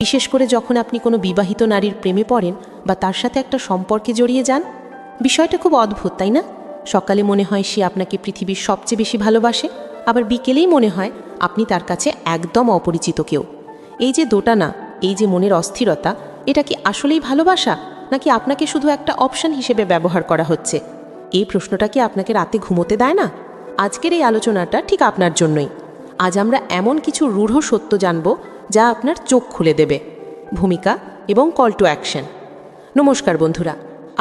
বিশেষ করে যখন আপনি কোনো বিবাহিত নারীর প্রেমে পড়েন বা তার সাথে একটা সম্পর্কে জড়িয়ে যান। বিষয়টা খুব অদ্ভুত, তাই না? সকালে মনে হয় সে আপনাকে পৃথিবীর সবচেয়ে বেশি ভালোবাসে, আবার বিকেলেই মনে হয় আপনি তার কাছে একদম অপরিচিত কেউ। এই যে দোটানা, এই যে মনের অস্থিরতা, এটা কি আসলেই ভালোবাসা, নাকি আপনাকে শুধু একটা অপশন হিসেবে ব্যবহার করা হচ্ছে? এই প্রশ্নটা কি আপনাকে রাতে ঘুমোতে দেয় না? আজকের এই আলোচনাটা ঠিক আপনার জন্যই। আজ আমরা এমন কিছু রূঢ় সত্য জানব যা আপনার চোখ খুলে দেবে। ভূমিকা এবং কল টু অ্যাকশন। নমস্কার বন্ধুরা,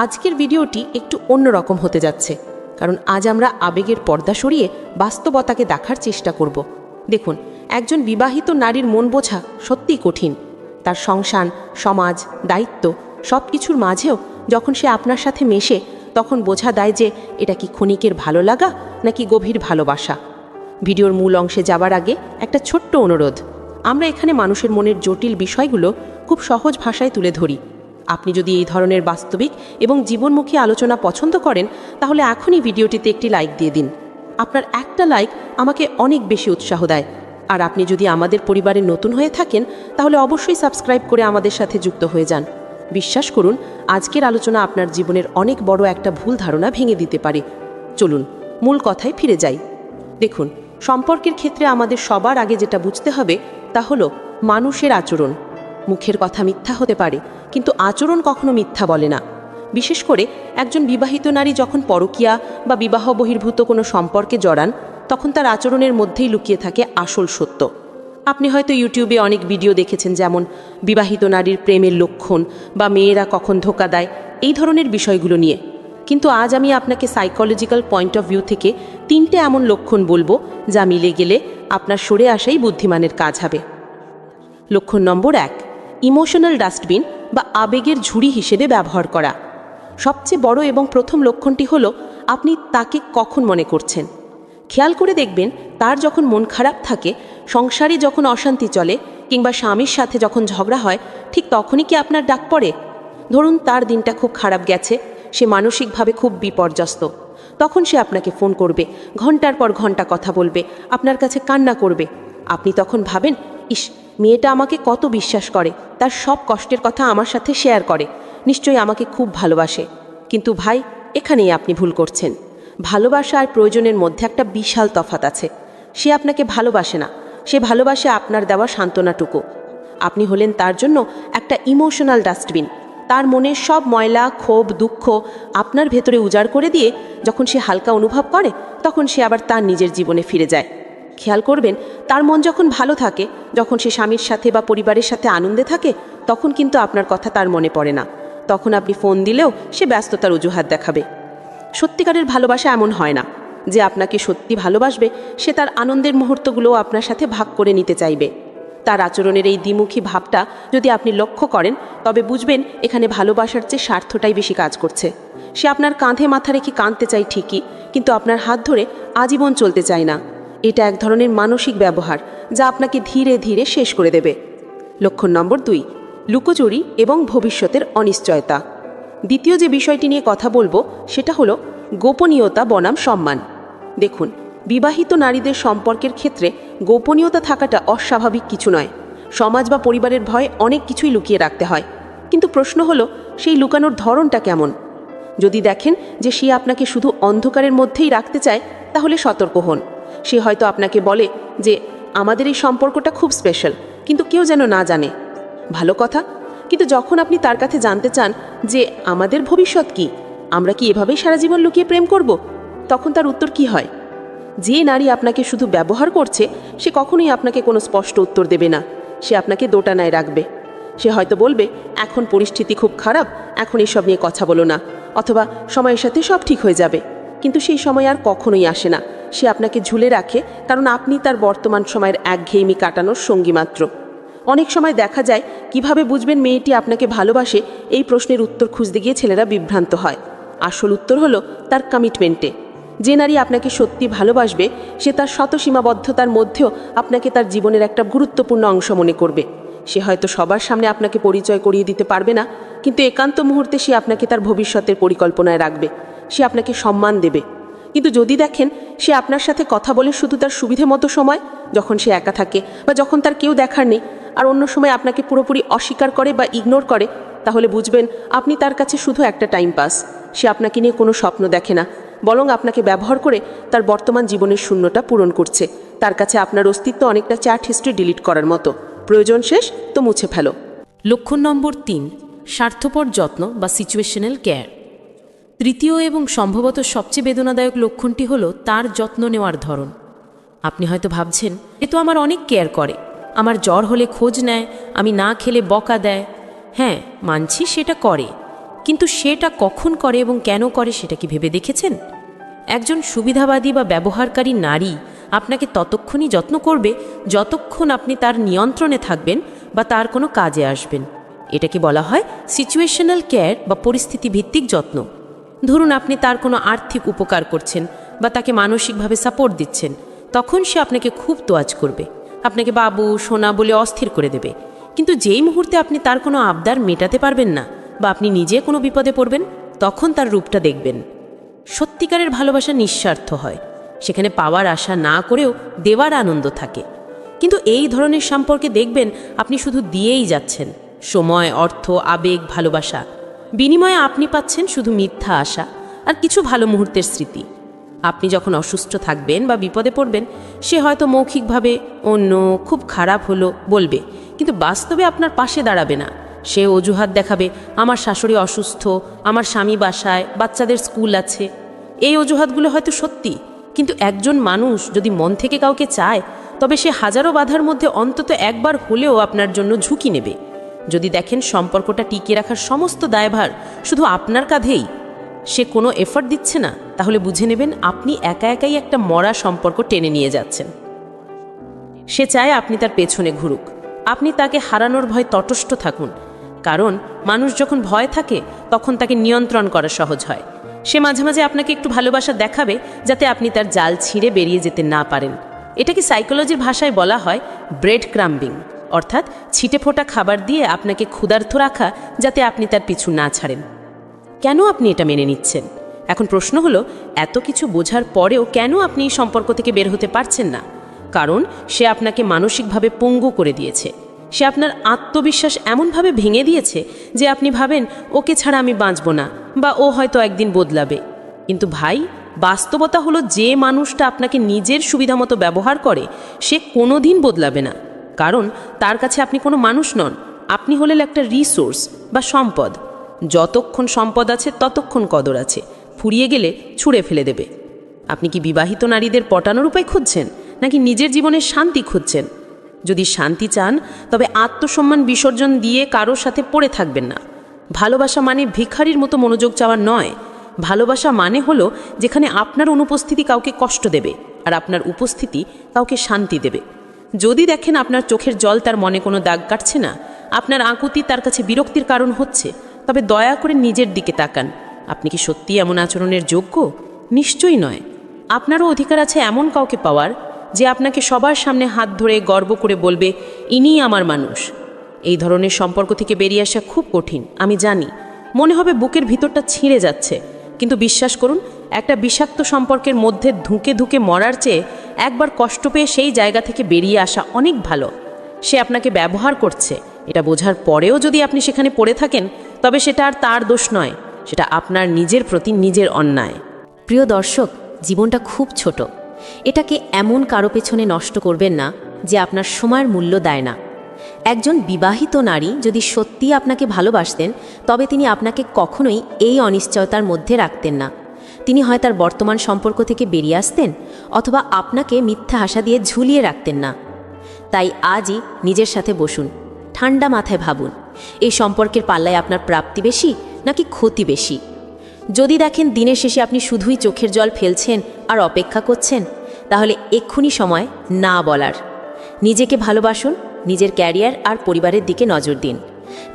আজকের ভিডিওটি একটু অন্যরকম হতে যাচ্ছে, কারণ আজ আমরা আবেগের পর্দা সরিয়ে বাস্তবতাকে দেখার চেষ্টা করব। দেখুন, একজন বিবাহিত নারীর মন বোঝা সত্যিই কঠিন। তার সংসার, সমাজ, দায়িত্ব সব কিছুর মাঝেও যখন সে আপনার সাথে মেশে, তখন বোঝা দেয় যে এটা কি ক্ষণিকের ভালো লাগা নাকি গভীর ভালোবাসা। ভিডিওর মূল অংশে যাবার আগে একটা ছোট্ট অনুরোধ। আমরা এখানে মানুষের মনের জটিল বিষয়গুলো খুব সহজ ভাষায় তুলে ধরি। আপনি যদি এই ধরনের বাস্তবিক এবং জীবনমুখী আলোচনা পছন্দ করেন, তাহলে এখনই ভিডিওটিতে একটি লাইক দিয়ে দিন। আপনার একটা লাইক আমাকে অনেক বেশি উৎসাহ দেয়। আর আপনি যদি আমাদের পরিবারে নতুন হয়ে থাকেন, তাহলে অবশ্যই সাবস্ক্রাইব করে আমাদের সাথে যুক্ত হয়ে যান। বিশ্বাস করুন, আজকের আলোচনা আপনার জীবনের অনেক বড় একটা ভুল ধারণা ভেঙে দিতে পারে। চলুন মূল কথায় ফিরে যাই। দেখুন, সম্পর্কের ক্ষেত্রে আমাদের সবার আগে যেটা বুঝতে হবে তা হলো মানুষের আচরণ। মুখের কথা মিথ্যা হতে পারে, কিন্তু আচরণ কখনো মিথ্যা বলে না। বিশেষ করে একজন বিবাহিত নারী যখন পরকীয়া বা বিবাহ বহির্ভূত কোনো সম্পর্কে জড়ান, তখন তার আচরণের মধ্যেই লুকিয়ে থাকে আসল সত্য। আপনি হয়তো ইউটিউবে অনেক ভিডিও দেখেছেন, যেমন বিবাহিত নারীর প্রেমের লক্ষণ বা মেয়েরা কখন ধোঁকা দেয়, এই ধরনের বিষয়গুলো নিয়ে। কিন্তু আজ আমি আপনাকে সাইকোলজিক্যাল পয়েন্ট অফ ভিউ থেকে 3টে এমন লক্ষণ বলবো যা মিলে গেলে আপনার সরে আসাই বুদ্ধিমানের কাজ হবে। লক্ষণ নম্বর 1, ইমোশনাল ডাস্টবিন বা আবেগের ঝুড়ি হিসেবে ব্যবহার করা। সবচেয়ে বড় এবং প্রথম লক্ষণটি হলো আপনি তাকে কখন মনে করছেন। খেয়াল করে দেখবেন, তার যখন মন খারাপ থাকে, সংসারে যখন অশান্তি চলে, কিংবা স্বামীর সাথে যখন ঝগড়া হয়, ঠিক তখনই কি আপনার ডাক পড়ে? ধরুন তার দিনটা খুব খারাপ গেছে, সে মানসিকভাবে খুব বিপর্যস্ত। তখন সে আপনাকে ফোন করবে, ঘন্টার পর ঘন্টা কথা বলবে, আপনার কাছে কান্না করবে। আপনি তখন ভাবেন, ইস, মেয়েটা আমাকে কত বিশ্বাস করে, তার সব কষ্টের কথা আমার সাথে শেয়ার করে, নিশ্চয়ই আমাকে খুব ভালোবাসে। কিন্তু ভাই, এখানেই আপনি ভুল করছেন। ভালোবাসা আর প্রয়োজনের মধ্যে একটা বিশাল তফাৎ আছে। সে আপনাকে ভালোবাসে না, সে ভালোবাসে আপনার দেওয়া সান্ত্বনাটুকু। আপনি হলেন তার জন্য একটা ইমোশনাল ডাস্টবিন। তার মনের সব ময়লা, ক্ষোভ, দুঃখ আপনার ভেতরে উজাড় করে দিয়ে যখন সে হালকা অনুভব করে, তখন সে আবার তার নিজের জীবনে ফিরে যায়। খেয়াল করবেন, তার মন যখন ভালো থাকে, যখন সে স্বামীর সাথে বা পরিবারের সাথে আনন্দে থাকে, তখন কিন্তু আপনার কথা তার মনে পড়ে না। তখন আপনি ফোন দিলেও সে ব্যস্ততার অজুহাত দেখাবে। সত্যিকারের ভালোবাসা এমন হয় না যে আপনাকে সত্যি ভালোবাসবে সে তার আনন্দের মুহূর্তগুলো আপনার সাথে ভাগ করে নিতে চাইবে। তার আচরণের এই দ্বিমুখী ভাবটা যদি আপনি লক্ষ্য করেন, তবে বুঝবেন এখানে ভালোবাসার চেয়ে স্বার্থটাই বেশি কাজ করছে। সে আপনার কাঁধে মাথা রেখে কাঁদতে চায় ঠিকই, কিন্তু আপনার হাত ধরে আজীবন চলতে চায় না। এটা এক ধরনের মানসিক ব্যবহার যা আপনাকে ধীরে ধীরে শেষ করে দেবে। লক্ষণ নম্বর 2, লুকোচুরি এবং ভবিষ্যতের অনিশ্চয়তা। দ্বিতীয় যে বিষয়টি নিয়ে কথা বলবো সেটা হলো গোপনীয়তা বনাম সম্মান। দেখুন, বিবাহিত নারীদের সম্পর্কের ক্ষেত্রে গোপনীয়তা থাকাটা অস্বাভাবিক কিছু নয়। সমাজ বা পরিবারের ভয়ে অনেক কিছুই লুকিয়ে রাখতে হয়, কিন্তু প্রশ্ন হলো সেই লুকানোর ধরনটা কেমন। যদি দেখেন যে সে আপনাকে শুধু অন্ধকারের মধ্যেই রাখতে চায়, তাহলে সতর্ক হন। সে হয়তো আপনাকে বলে যে আমাদের এই সম্পর্কটা খুব স্পেশাল, কিন্তু কেউ যেন না জানে। ভালো কথা, কিন্তু যখন আপনি তার কাছে জানতে চান যে আমাদের ভবিষ্যৎ কি, আমরা কি এভাবেই সারা জীবন লুকিয়ে প্রেম করব, তখন তার উত্তর কি হয়? যে নারী আপনাকে শুধু ব্যবহার করছে, সে কখনোই আপনাকে কোনো স্পষ্ট উত্তর দেবে না। সে আপনাকে দোটানায় রাখবে। সে হয়তো বলবে, এখন পরিস্থিতি খুব খারাপ, এখন এসব নিয়ে কথা বলো না, অথবা সময়ের সাথে সব ঠিক হয়ে যাবে। কিন্তু সেই সময় আর কখনোই আসে না। সে আপনাকে ঝুলে রাখে, কারণ আপনি তার বর্তমান সময়ের একঘেয়েমি কাটানোর সঙ্গী মাত্র। অনেক সময় দেখা যায়, কিভাবে বুঝবেন মেয়েটি আপনাকে ভালোবাসে, এই প্রশ্নের উত্তর খুঁজতে গিয়ে ছেলেরা বিভ্রান্ত হয়। আসল উত্তর হলো তার কমিটমেন্টে। যে নারী আপনাকে সত্যি ভালোবাসবে, সে তার শত সীমাবদ্ধতার মধ্যেও আপনাকে তার জীবনের একটা গুরুত্বপূর্ণ অংশ মনে করবে। সে হয়তো সবার সামনে আপনাকে পরিচয় করিয়ে দিতে পারবে না, কিন্তু একান্ত মুহূর্তে সে আপনাকে তার ভবিষ্যতের পরিকল্পনায় রাখবে। সে আপনাকে সম্মান দেবে। কিন্তু যদি দেখেন সে আপনার সাথে কথা বলে শুধু তার সুবিধে মতো সময়, যখন সে একা থাকে বা যখন তার কেউ দেখার নেই, আর অন্য সময় আপনাকে পুরোপুরি অস্বীকার করে বা ইগনোর করে, তাহলে বুঝবেন আপনি তার কাছে শুধু একটা টাইম পাস। সে আপনাকে নিয়ে কোনো স্বপ্ন দেখে না, বরং আপনাকে ব্যবহার করে তার বর্তমান জীবনের শূন্যতা পূরণ করছে। তার কাছে আপনার অস্তিত্ব অনেকটা চ্যাট হিস্ট্রি ডিলিট করার মতো, প্রয়োজন শেষ তো মুছে ফেলো। লক্ষণ নম্বর 3, স্বার্থপর যত্ন বা সিচুয়েশনাল কেয়ার। তৃতীয় এবং সম্ভবত সবচেয়ে বেদনাদায়ক লক্ষণটি হলো তার যত্ন নেওয়ার ধরন। আপনি হয়তো ভাবছেন, এ তো আমার অনেক কেয়ার করে, আমার জ্বর হলে খোঁজ নেয়, আমি না খেলে বকা দেয়। হ্যাঁ, মানছি সেটা করে, কিন্তু সেটা কখন করে এবং কেন করে সেটা কি ভেবে দেখেছেন? একজন সুবিধাবাদী বা ব্যবহারকারী নারী আপনাকে ততক্ষণই যত্ন করবে যতক্ষণ আপনি তার নিয়ন্ত্রণে থাকবেন বা তার কোনো কাজে আসবেন। এটাকে বলা হয় সিচুয়েশনাল কেয়ার বা পরিস্থিতি ভিত্তিক যত্ন। ধরুন আপনি তার কোনো আর্থিক উপকার করছেন বা তাকে মানসিকভাবে সাপোর্ট দিচ্ছেন, তখন সে আপনাকে খুব তোয়াজ করবে, আপনাকে বাবু সোনা বলে অস্থির করে দেবে। কিন্তু যেই মুহূর্তে আপনি তার কোনো আবদার মেটাতে পারবেন না বা আপনি নিজে কোনো বিপদে পড়বেন, তখন তার রূপটা দেখবেন। সত্যিকারের ভালোবাসা নিঃস্বার্থ হয়, সেখানে পাওয়ার আশা না করেও দেওয়ার আনন্দ থাকে। কিন্তু এই ধরনের সম্পর্কে দেখবেন আপনি শুধু দিয়েই যাচ্ছেন, সময়, অর্থ, আবেগ, ভালোবাসা। বিনিময়ে আপনি পাচ্ছেন শুধু মিথ্যা আশা আর কিছু ভালো মুহূর্তের স্মৃতি। আপনি যখন অসুস্থ থাকবেন বা বিপদে পড়বেন, সে হয়তো মৌখিকভাবে অন্য খুব খারাপ হলো বলবে, কিন্তু বাস্তবে আপনার পাশে দাঁড়াবে না। সে অজুহাত দেখাবে, আমার শাশুড়ি অসুস্থ, আমার স্বামী বাসায়, বাচ্চাদের স্কুল আছে। এই অজুহাতগুলো হয়তো সত্যি, কিন্তু একজন মানুষ যদি মন থেকে কাউকে চায়, তবে সে হাজারো বাধার মধ্যে অন্তত একবার হলেও আপনার জন্য ঝুঁকি নেবে। যদি দেখেন সম্পর্কটা টিকিয়ে রাখার সমস্ত দায়ভার শুধু আপনার কাঁধেই, সে কোনো এফর্ট দিচ্ছে না, তাহলে বুঝে নেবেন আপনি একা একাই একটা মরা সম্পর্ক টেনে নিয়ে যাচ্ছেন। সে চায় আপনি তার পেছনে ঘুরুক, আপনি তাকে হারানোর ভয় তটস্থ থাকুন। কারণ মানুষ যখন ভয় থাকে তখন তাকে নিয়ন্ত্রণ করা সহজ হয়। সে মাঝে মাঝে আপনাকে একটু ভালোবাসা দেখাবে যাতে আপনি তার জাল ছিঁড়ে বেরিয়ে যেতে না পারেন। এটাকে সাইকোলজির ভাষায় বলা হয় ব্রেড ক্রাম্বিং, অর্থাৎ ছিটে ফোটা খাবার দিয়ে আপনাকে ক্ষুধার্ত রাখা যাতে আপনি তার পিছু না ছাড়েন। কেন আপনি এটা মেনে নিচ্ছেন? এখন প্রশ্ন হলো, এত কিছু বোঝার পরেও কেন আপনি এই সম্পর্ক থেকে বের হতে পারছেন না? কারণ সে আপনাকে মানসিকভাবে পঙ্গু করে দিয়েছে। সে আপনার আত্মবিশ্বাস এমনভাবে ভেঙে দিয়েছে যে আপনি ভাবেন ওকে ছাড়া আমি বাঁচব না, বা ও হয়তো একদিন বদলাবে। কিন্তু ভাই, বাস্তবতা হলো যে মানুষটা আপনাকে নিজের সুবিধা মতো ব্যবহার করে সে কোনোদিন বদলাবে না। কারণ তার কাছে আপনি কোনো মানুষ নন, আপনি হলেন একটা রিসোর্স বা সম্পদ। যতক্ষণ সম্পদ আছে ততক্ষণ কদর আছে, ফুরিয়ে গেলে ছুঁড়ে ফেলে দেবে। আপনি কি বিবাহিত নারীদের পটানোর উপায় খুঁজছেন, নাকি নিজের জীবনের শান্তি খুঁজছেন? যদি শান্তি চান তবে আত্মসম্মান বিসর্জন দিয়ে কারোর সাথে পড়ে থাকবেন না। ভালোবাসা মানে ভিখারির মতো মনোযোগ চাওয়া নয়। ভালোবাসা মানে হলো যেখানে আপনার অনুপস্থিতি কাউকে কষ্ট দেবে আর আপনার উপস্থিতি কাউকে শান্তি দেবে। যদি দেখেন আপনার চোখের জল তার মনে কোনো দাগ কাটছে না, আপনার আকুতি তার কাছে বিরক্তির কারণ হচ্ছে, তবে দয়া করে নিজের দিকে তাকান। আপনি কি সত্যি এমন আচরণের যোগ্য? নিশ্চয়ই নয়। আপনারও অধিকার আছে এমন কাউকে পাওয়ার যে আপনাকে সবার সামনে হাত ধরে গর্ব করে বলবে, ইনিই আমার মানুষ। এই ধরনের সম্পর্ক থেকে বেরিয়ে আসা খুব কঠিন, আমি জানি। মনে হবে বুকের ভিতরটা ছিঁড়ে যাচ্ছে, কিন্তু বিশ্বাস করুন, একটা বিষাক্ত সম্পর্কের মধ্যে ধুঁকে ধুঁকে মরার চেয়ে একবার কষ্ট পেয়ে সেই জায়গা থেকে বেরিয়ে আসা অনেক ভালো। সে আপনাকে ব্যবহার করছে, এটা বোঝার পরেও যদি আপনি সেখানে পড়ে থাকেন, তবে সেটা আর তার দোষ নয়, সেটা আপনার নিজের প্রতি নিজের অন্যায়। প্রিয় দর্শক, জীবনটা খুব ছোট। এটাকে এমন কারো পেছনে নষ্ট করবেন না যে আপনার সময়ের মূল্য দেয় না। একজন বিবাহিত নারী যদি সত্যিই আপনাকে ভালোবাসতেন, তবে তিনি আপনাকে কখনোই এই অনিশ্চয়তার মধ্যে রাখতেন না। তিনি হয় তার বর্তমান সম্পর্ক থেকে বেরিয়ে আসতেন, অথবা আপনাকে মিথ্যা আশা দিয়ে ঝুলিয়ে রাখতেন না। তাই আজই নিজের সাথে বসুন, ঠান্ডা মাথায় ভাবুন, এই সম্পর্কের পাল্লায় আপনার প্রাপ্তি বেশি নাকি ক্ষতি বেশি। যদি দেখেন দিনের শেষে আপনি শুধুই চোখের জল ফেলছেন আর অপেক্ষা করছেন, তাহলে এক্ষুনি সময় না বলার। নিজেকে ভালোবাসুন, নিজের ক্যারিয়ার আর পরিবারের দিকে নজর দিন।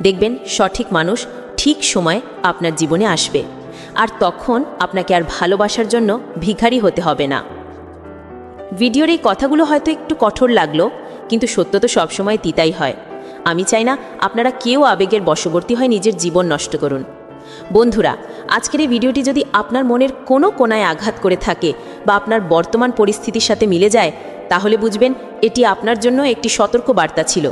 দেখবেন সঠিক মানুষ ঠিক সময় আপনার জীবনে আসবে, আর তখন আপনাকে আর ভালোবাসার জন্য ভিখারি হতে হবে না। ভিডিওর এই কথাগুলো হয়তো একটু কঠোর লাগলো, কিন্তু সত্য তো সবসময় তিতাই হয়। আমি চাই না আপনারা কেউ আবেগের বশবর্তী হয়ে নিজের জীবন নষ্ট করুন। বন্ধুরা, আজকের এই ভিডিওটি যদি আপনার মনের কোনো কোণায় আঘাত করে থাকে বা আপনার বর্তমান পরিস্থিতির সাথে মিলে যায়, তাহলে বুঝবেন এটি আপনার জন্য একটি সতর্ক বার্তা ছিল।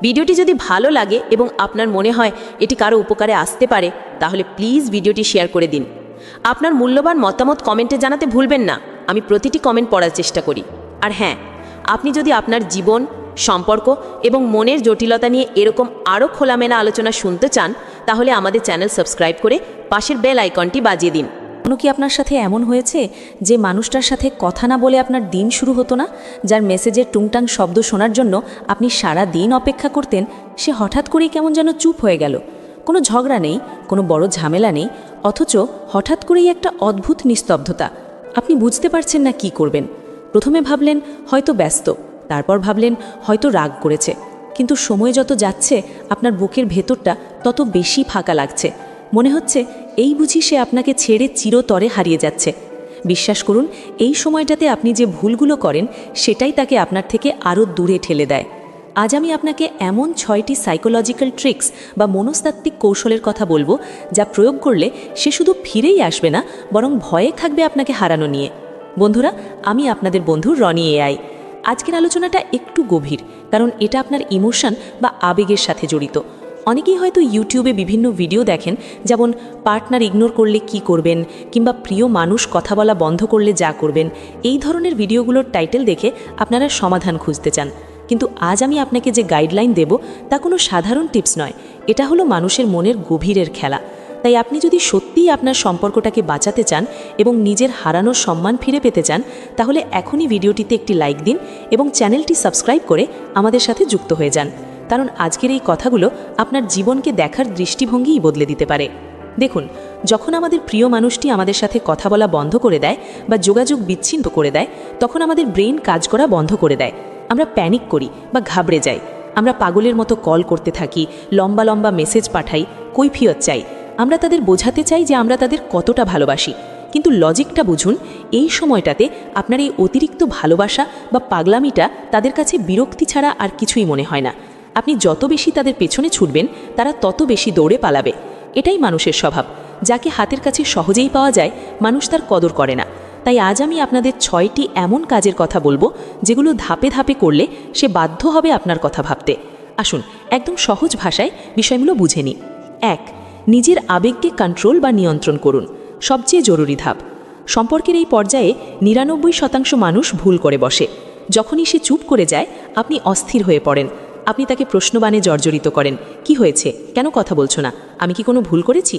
ভিডিওটি যদি ভালো লাগে এবং আপনার মনে হয় এটি কারো উপকারে আসতে পারে, তাহলে প্লিজ ভিডিওটি শেয়ার করে দিন। আপনার মূল্যবান মতামত কমেন্টে জানাতে ভুলবেন না। আমি প্রতিটি কমেন্ট পড়ার চেষ্টা করি। আর হ্যাঁ, আপনি যদি আপনার জীবন, সম্পর্ক এবং মনের জটিলতা নিয়ে এরকম আরও খোলামেলা আলোচনা শুনতে চান, তাহলে আমাদের চ্যানেল সাবস্ক্রাইব করে পাশের বেল আইকনটি বাজিয়ে দিন। কোনো কি আপনার সাথে এমন হয়েছে যে মানুষটার সাথে কথা না বলে আপনার দিন শুরু হতো না, যার মেসেজের টুংটাং শব্দ শোনার জন্য আপনি সারা দিন অপেক্ষা করতেন, সে হঠাৎ করেই কেমন যেন চুপ হয়ে গেল? কোনো ঝগড়া নেই, কোনো বড় ঝামেলা নেই, অথচ হঠাৎ করেই একটা অদ্ভুত নিস্তব্ধতা। আপনি বুঝতে পারছেন না কি করবেন। প্রথমে ভাবলেন হয়তো ব্যস্ত, তারপর ভাবলেন হয়তো রাগ করেছে, কিন্তু সময় যত যাচ্ছে আপনার বুকের ভেতরটা তত বেশি ফাঁকা লাগছে। মনে হচ্ছে এই বুঝি সে আপনাকে ছেড়ে চিরতরে হারিয়ে যাচ্ছে। বিশ্বাস করুন, এই সময়টাতে আপনি যে ভুলগুলো করেন সেটাই তাকে আপনার থেকে আরও দূরে ঠেলে দেয়। আজ আমি আপনাকে এমন 6টি সাইকোলজিক্যাল ট্রিক্স বা মনস্তাত্ত্বিক কৌশলের কথা বলবো, যা প্রয়োগ করলে সে শুধু ফিরেই আসবে না, বরং ভয়ে থাকবে আপনাকে হারানো নিয়ে। বন্ধুরা, আমি আপনাদের বন্ধু রনি এআই। আজকের আলোচনাটা একটু গভীর, কারণ এটা আপনার ইমোশন বা আবেগের সাথে জড়িত। অনেকেই হয়তো ইউটিউবে বিভিন্ন ভিডিও দেখেন, যেমন পার্টনার ইগনোর করলে কি করবেন, কিংবা প্রিয় মানুষ কথা বলা বন্ধ করলে যা করবেন। এই ধরনের ভিডিওগুলোর টাইটেল দেখে আপনারা সমাধান খুঁজতে চান। কিন্তু আজ আমি আপনাকে যে গাইডলাইন দেব তা কোনো সাধারণ টিপস নয়, এটা হলো মানুষের মনের গভীরের খেলা। তাই আপনি যদি সত্যিই আপনার সম্পর্কটাকে বাঁচাতে চান এবং নিজের হারানোর সম্মান ফিরে পেতে চান, তাহলে এখনই ভিডিওটিতে একটি লাইক দিন এবং চ্যানেলটি সাবস্ক্রাইব করে আমাদের সাথে যুক্ত হয়ে যান। কারণ আজকের এই কথাগুলো আপনার জীবনকে দেখার দৃষ্টিভঙ্গিই বদলে দিতে পারে। দেখুন, যখন আমাদের প্রিয় মানুষটি আমাদের সাথে কথা বলা বন্ধ করে দেয় বা যোগাযোগ বিচ্ছিন্ন করে দেয়, তখন আমাদের ব্রেন কাজ করা বন্ধ করে দেয়। আমরা প্যানিক করি বা ঘাবড়ে যাই। আমরা পাগলের মতো কল করতে থাকি, লম্বা লম্বা মেসেজ পাঠাই, কৈফিয়ত চাই। আমরা তাদের বোঝাতে চাই যে আমরা তাদের কতটা ভালোবাসি। কিন্তু লজিকটা বুঝুন, এই সময়টাতে আপনার এই অতিরিক্ত ভালোবাসা বা পাগলামিটা তাদের কাছে বিরক্তি ছাড়া আর কিছুই মনে হয় না। আপনি যত বেশি তাদের পেছনে ছুটবেন, তারা তত বেশি দৌড়ে পালাবে। এটাই মানুষের স্বভাব। যাকে হাতের কাছে সহজেই পাওয়া যায়, মানুষ তার কদর করে না। তাই আজ আমি আপনাদের 6টি এমন কাজের কথা বলবো, যেগুলো ধাপে ধাপে করলে সে বাধ্য হবে আপনার কথা ভাবতে। আসুন একদম সহজ ভাষায় বিষয়গুলো বুঝে নিই। 1. নিজের আবেগকে কন্ট্রোল বা নিয়ন্ত্রণ করুন। সবচেয়ে জরুরি ধাপ। সম্পর্কের এই পর্যায়ে 99% মানুষ ভুল করে বসে। যখনই সে চুপ করে যায়, আপনি অস্থির হয়ে পড়েন। আপনি তাকে প্রশ্নবাণে জর্জরিত করেন, কি হয়েছে, কেন কথা বলছো না, আমি কি কোনো ভুল করেছি?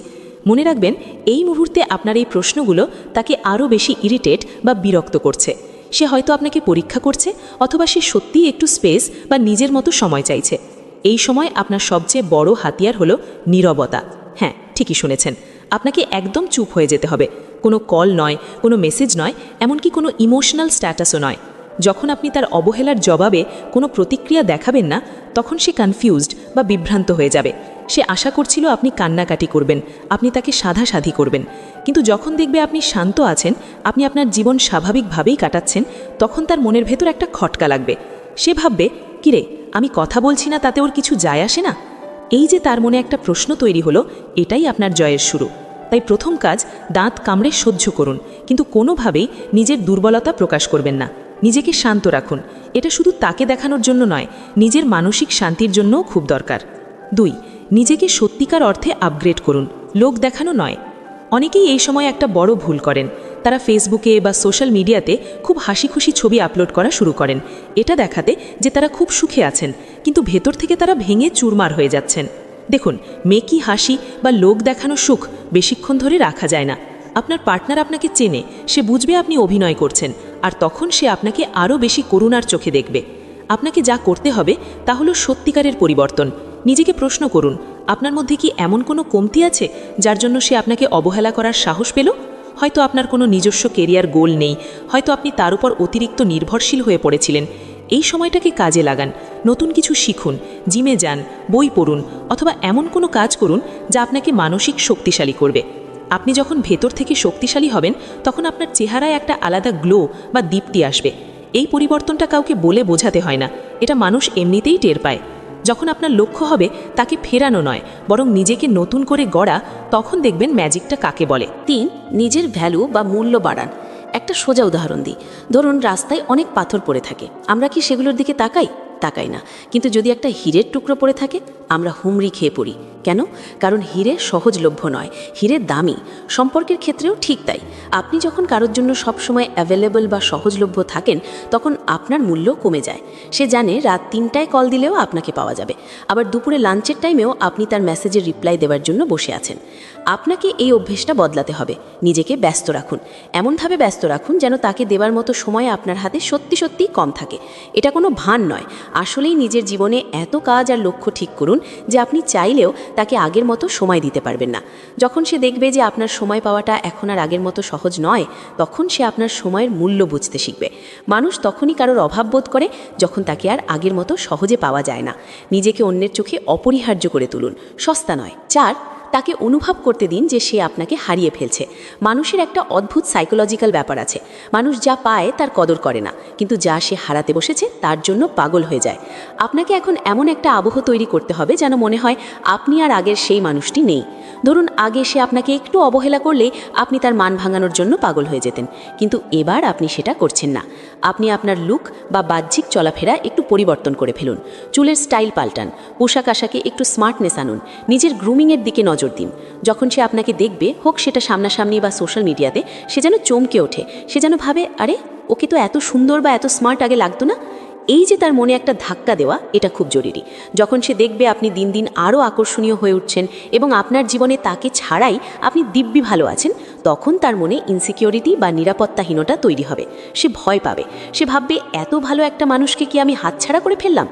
মনে রাখবেন, এই মুহূর্তে আপনার এই প্রশ্নগুলো তাকে আরও বেশি ইরিটেট বা বিরক্ত করছে। সে হয়তো আপনাকে পরীক্ষা করছে, অথবা সে সত্যিই একটু স্পেস বা নিজের মতো সময় চাইছে। এই সময় আপনার সবচেয়ে বড় হাতিয়ার হলো নীরবতা। হ্যাঁ, ঠিকই শুনেছেন, আপনাকে একদম চুপ হয়ে যেতে হবে। কোনো কল নয়, কোনো মেসেজ নয়, এমনকি কোনো ইমোশনাল স্ট্যাটাসও নয়। যখন আপনি তার অবহেলার জবাবে কোনো প্রতিক্রিয়া দেখাবেন না, তখন সে কনফিউজড বা বিভ্রান্ত হয়ে যাবে। সে আশা করছিল আপনি কান্নাকাটি করবেন, আপনি তাকে সাধাসাধি করবেন। কিন্তু যখন দেখবে আপনি শান্ত আছেন, আপনি আপনার জীবন স্বাভাবিকভাবেই কাটাচ্ছেন, তখন তার মনের ভেতর একটা খটকা লাগবে। সে ভাববে, কিরে, আমি কথা বলছি না, তাতে ওর কিছু যায় আসে না? এই যে তার মনে একটা প্রশ্ন তৈরি হলো, এটাই আপনার জয়ের শুরু। তাই প্রথম কাজ, দাঁত কামড়ে সহ্য করুন, কিন্তু কোনোভাবেই নিজের দুর্বলতা প্রকাশ করবেন না। নিজেকে শান্ত রাখুন। এটা শুধু তাকে দেখানোর জন্য নয়, নিজের মানসিক শান্তির জন্যও খুব দরকার। 2. নিজেকে সত্যিকার অর্থে আপগ্রেড করুন, লোক দেখানো নয়। অনেকেই এই সময় একটা বড় ভুল করেন। তারা ফেসবুকে বা সোশ্যাল মিডিয়াতে খুব হাসি খুশি ছবি আপলোড করা শুরু করেন, এটা দেখাতে যে তারা খুব সুখে আছেন, কিন্তু ভেতর থেকে তারা ভেঙে চুরমার হয়ে যাচ্ছেন। দেখুন, মেকি হাসি বা লোক দেখানো সুখ বেশিক্ষণ ধরে রাখা যায় না। আপনার পার্টনার আপনাকে চেনে, সে বুঝবে আপনি অভিনয় করছেন, আর তখন সে আপনাকে আরও বেশি করুণার চোখে দেখবে। আপনাকে যা করতে হবে তা হলো সত্যিকারের পরিবর্তন। নিজেকে প্রশ্ন করুন, আপনার মধ্যে কি এমন কোনো কমতি আছে যার জন্য সে আপনাকে অবহেলা করার সাহস পেল? হয়তো আপনার কোনো নিজস্ব কেরিয়ার গোল নেই, হয়তো আপনি তার উপর অতিরিক্ত নির্ভরশীল হয়ে পড়েছিলেন। এই সময়টাকে কাজে লাগান, নতুন কিছু শিখুন, জিমে যান, বই পড়ুন, অথবা এমন কোনো কাজ করুন যা আপনাকে মানসিক শক্তিশালী করবে। আপনি যখন ভেতর থেকে শক্তিশালী হবেন, তখন আপনার চেহারায় একটা আলাদা গ্লো বা দীপ্তি আসবে। এই পরিবর্তনটা কাউকে বলে বোঝাতে হয় না, এটা মানুষ এমনিতেই টের পায়। যখন আপনার লক্ষ্য হবে তাকে ফেরানো নয়, বরং নিজেকে নতুন করে গড়া, তখন দেখবেন ম্যাজিকটা কাকে বলে। 3. নিজের ভ্যালু বা মূল্য বাড়ান। একটা সোজা উদাহরণ দিই। ধরুন রাস্তায় অনেক পাথর পড়ে থাকে, আমরা কি সেগুলোর দিকে তাকাই? তাকাই না, কিন্তু যদি একটা হীরের টুকরো পড়ে থাকে আমরা হুমড়ি খেয়ে পড়ি। কেন? কারণ হীরে সহজলভ্য নয়, হীরে দামি। সম্পর্কের ক্ষেত্রেও ঠিক তাই। আপনি যখন কারোর জন্য সবসময় অ্যাভেলেবল বা সহজলভ্য থাকেন তখন আপনার মূল্য কমে যায়। সে জানে রাত 3টায় কল দিলেও আপনাকে পাওয়া যাবে, আবার দুপুরে লাঞ্চের টাইমেও আপনি তার মেসেজের রিপ্লাই দেওয়ার জন্য বসে আছেন। আপনাকে এই অভ্যেসটা বদলাতে হবে। নিজেকে ব্যস্ত রাখুন, এমনভাবে ব্যস্ত রাখুন যেন তাকে দেওয়ার মতো সময় আপনার হাতে সত্যি সত্যিই কম থাকে। এটা কোনো ভান নয়, আসলেই নিজের জীবনে এত কাজ আর লক্ষ্য ঠিক করুন যে আপনি চাইলেও তাকে আগের মতো সময় দিতে পারবেন না। যখন সে দেখবে যে আপনার সময় পাওয়াটা এখন আর আগের মতো সহজ নয়, তখন সে আপনার সময়ের মূল্য বুঝতে শিখবে। মানুষ তখনই কারোর অভাব বোধ করে যখন তাকে আর আগের মতো সহজে পাওয়া যায় না। নিজেকে অন্যের চোখে অপরিহার্য করে তুলুন, সস্তা নয়। 4, তাকে অনুভব করতে দিন যে সে আপনাকে হারিয়ে ফেলছে। মানুষের একটা অদ্ভুত সাইকোলজিক্যাল ব্যাপার আছে। মানুষ যা পায় তার কদর করে না, কিন্তু যা সে হারাতে বসেছে তার জন্য পাগল হয়ে যায়। আপনাকে এখন এমন একটা আবহ তৈরি করতে হবে যেন মনে হয় আপনি আর আগের সেই মানুষটি নেই। ধরুন আগে সে আপনাকে একটু অবহেলা করলেই আপনি তার মান ভাঙানোর জন্য পাগল হয়ে যেতেন, কিন্তু এবার আপনি সেটা করছেন না। আপনি আপনার লুক বা বাহ্যিক চলাফেরা একটু পরিবর্তন করে ফেলুন, চুলের স্টাইল পাল্টান, পোশাক আশাকে একটু স্মার্টনেস আনুন, নিজের গ্রুমিংয়ের দিকে নজর দিন। যখন সে আপনাকে দেখবে, হোক সেটা সামনাসামনি বা সোশ্যাল মিডিয়াতে, সে যেন চমকে ওঠে, সে যেন ভাবে আরে ওকে তো এত সুন্দর বা এত স্মার্ট আগে লাগতো না। এই যে তার মনে একটা ধাক্কা দেওয়া, এটা খুব জরুরি। যখন সে দেখবে আপনি দিন দিন আরও আকর্ষণীয় হয়ে উঠছেন এবং আপনার জীবনে তাকে ছাড়াই আপনি দিব্যি ভালো আছেন, তখন তার মনে ইনসিকিউরিটি বা নিরাপত্তাহীনতা তৈরি হবে। সে ভয় পাবে, সে ভাববে এত ভালো একটা মানুষকে কি আমি হাতছাড়া করে ফেললাম।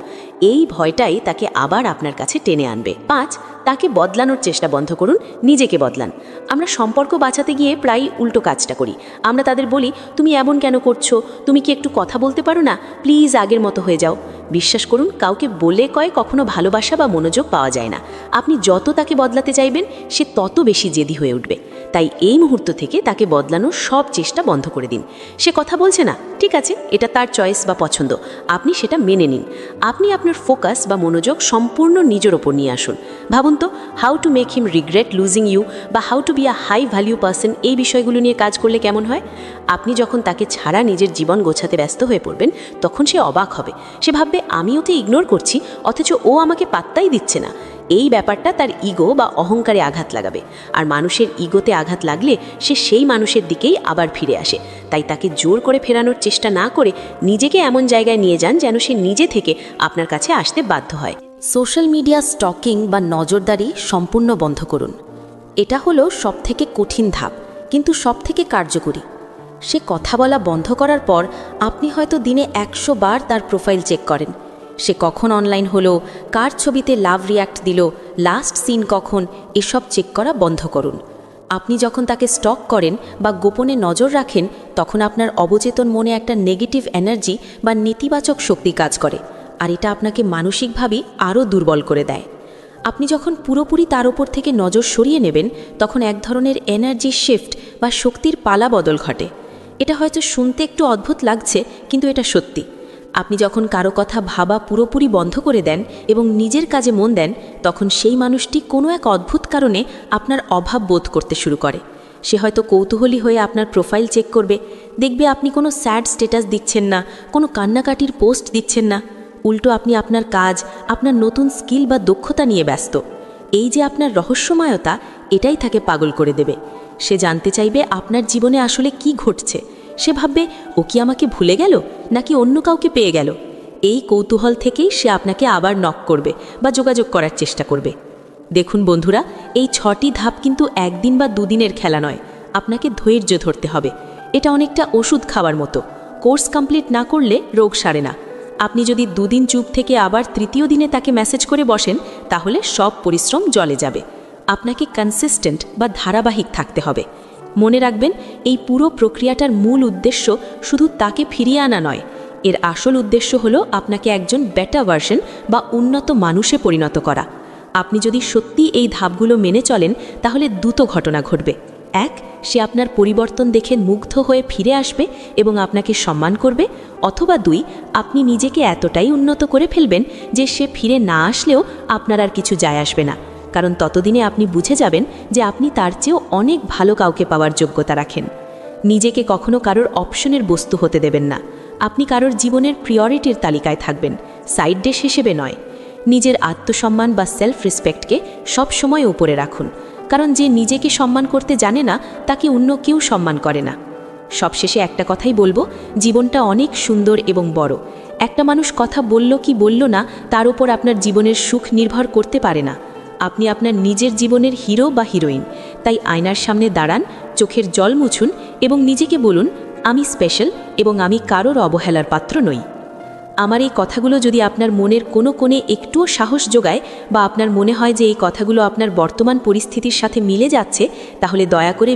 এই ভয়টাই তাকে আবার আপনার কাছে টেনে আনবে। 5, তাকে বদলানোর চেষ্টা বন্ধ করুন, নিজেকে বদলান। আমরা সম্পর্ক বাঁচাতে গিয়ে প্রায় উল্টো কাজটা করি। আমরা তাদের বলি তুমি এমন কেন করছো, তুমি কি একটু কথা বলতে পারো না, প্লিজ আগের মতো হয়ে যাও। বিশ্বাস করুন, কাউকে বলে কয় কখনো ভালোবাসা বা মনোযোগ পাওয়া যায় না। আপনি যত তাকে বদলাতে চাইবেন সে তত বেশি জেদি হয়ে উঠবে। তাই এই মুহূর্ত থেকে তাকে বদলানোর সব চেষ্টা বন্ধ করে দিন। সে কথা বলছে না, ঠিক আছে, এটা তার চয়েস বা পছন্দ, আপনি সেটা মেনে নিন। আপনি আপনার ফোকাস বা মনোযোগ সম্পূর্ণ নিজের ওপর নিয়ে আসুন। ভাবুন তো, how to make him regret losing you বা how to be a high value person, এই বিষয়গুলো নিয়ে কাজ করলে কেমন হয়? আপনি যখন তাকে ছাড়া নিজের জীবন গোছাতে ব্যস্ত হয়ে পড়বেন, তখন সে অবাক হবে। সে ভাববে আমি ওকে ইগনোর করছি, অথচ ও আমাকে পাত্তাই দিচ্ছে না। এই ব্যাপারটা তার ইগো বা অহংকারে আঘাত লাগাবে, আর মানুষের ইগোতে আঘাত লাগলে সে সেই মানুষের দিকেই আবার ফিরে আসে। তাই তাকে জোর করে ফেরানোর চেষ্টা না করে নিজেকে এমন জায়গায় নিয়ে যান যেন সে নিজে থেকে আপনার কাছে আসতে বাধ্য হয়। সোশ্যাল মিডিয়া স্টকিং বা নজরদারি সম্পূর্ণ বন্ধ করুন। এটা হলো সবথেকে কঠিন ধাপ, কিন্তু সবথেকে কার্যকরী। সে কথা বলা বন্ধ করার পর আপনি হয়তো দিনে 100 বার তার প্রোফাইল চেক করেন। সে কখন অনলাইন হলো, কার ছবিতে লাভ রিয়্যাক্ট দিল, লাস্ট সিন কখন, এসব চেক করা বন্ধ করুন। আপনি যখন তাকে স্টক করেন বা গোপনে নজর রাখেন, তখন আপনার অবচেতন মনে একটা নেগেটিভ এনার্জি বা নেতিবাচক শক্তি কাজ করে, আর এটা আপনাকে মানসিকভাবে আরও দুর্বল করে দেয়। আপনি যখন পুরোপুরি তার ওপর থেকে নজর সরিয়ে নেবেন, তখন এক ধরনের এনার্জি শিফট বা শক্তির পালা বদল ঘটে। এটা হয়তো শুনতে একটু অদ্ভুত লাগছে, কিন্তু এটা সত্যি। আপনি যখন কারো কথা ভাবা পুরোপুরি বন্ধ করে দেন এবং নিজের কাজে মন দেন, তখন সেই মানুষটি কোনো এক অদ্ভুত কারণে আপনার অভাব বোধ করতে শুরু করে। সে হয়তো কৌতূহলী হয়ে আপনার প্রোফাইল চেক করবে, দেখবে আপনি কোনো স্যাড স্ট্যাটাস দিচ্ছেন না, কোনো কান্নাকাটির পোস্ট দিচ্ছেন না। উল্টো আপনি আপনার কাজ, আপনার নতুন স্কিল বা দক্ষতা নিয়ে ব্যস্ত। এই যে আপনার রহস্যময়তা, এটাই তাকে পাগল করে দেবে। সে জানতে চাইবে আপনার জীবনে আসলে কি ঘটছে। সে ভাববে ও কি আমাকে ভুলে গেল, নাকি অন্য কাউকে পেয়ে গেল। এই কৌতূহল থেকেই সে আপনাকে আবার নক করবে বা যোগাযোগ করার চেষ্টা করবে। দেখুন বন্ধুরা, এই 6টি ধাপ কিন্তু একদিন বা দুদিনের খেলা নয়। আপনাকে ধৈর্য ধরতে হবে। এটা অনেকটা ওষুধ খাওয়ার মতো, কোর্স কমপ্লিট না করলে রোগ সারে না। আপনি যদি 2 দিন চুপ থেকে আবার 3য় দিনে তাকে মেসেজ করে বসেন, তাহলে সব পরিশ্রম জলে যাবে। আপনাকে কনসিস্টেন্ট বা ধারাবাহিক থাকতে হবে। মনে রাখবেন, এই পুরো প্রক্রিয়াটার মূল উদ্দেশ্য শুধু তাকে ফিরিয়ে আনা নয়। এর আসল উদ্দেশ্য হলো আপনাকে একজন বেটার ভার্সন বা উন্নত মানুষে পরিণত করা। আপনি যদি সত্যি এই ধাপগুলো মেনে চলেন, তাহলে দুটো ঘটনা ঘটবে। 1, সে আপনার পরিবর্তন দেখে মুগ্ধ হয়ে ফিরে আসবে এবং আপনাকে সম্মান করবে। অথবা 2, আপনি নিজেকে এতটাই উন্নত করে ফেলবেন যে সে ফিরে না আসলেও আপনার আর কিছু যায় আসবে না, কারণ ততদিনে আপনি বুঝে যাবেন যে আপনি তার চেয়েও অনেক ভালো কাউকে পাওয়ার যোগ্যতা রাখেন। নিজেকে কখনো কারোর অপশনের বস্তু হতে দেবেন না। আপনি কারোর জীবনের প্রিয়রিটির তালিকায় থাকবেন। সাইড ডিশ হিসেবে নয়। নিজের আত্মসম্মান বা সেলফ রেসপেক্টকে সবসময় উপরে রাখুন, কারণ যে নিজেকে সম্মান করতে জানে না তাকে অন্য কেউ সম্মান করে না। সবশেষে একটা কথাই বলবো, জীবনটা অনেক সুন্দর এবং বড়। একটা মানুষ কথা বলল কি বলল না তার উপর আপনার জীবনের সুখ নির্ভর করতে পারে না। আপনি আপনার নিজের জীবনের হিরো বা হিরোইন। তাই আয়নার সামনে দাঁড়ান, চোখের জল মুছুন এবং নিজেকে বলুন, আমি স্পেশাল এবং আমি কারোর অবহেলার পাত্র নই। আমার এই কথাগুলো যদি আপনার মনের কোনো কোণে একটুও সাহস যোগায় বা আপনার মনে হয় যে এই কথাগুলো আপনার বর্তমান পরিস্থিতির সাথে মিলে যাচ্ছে, তাহলে দয়া করে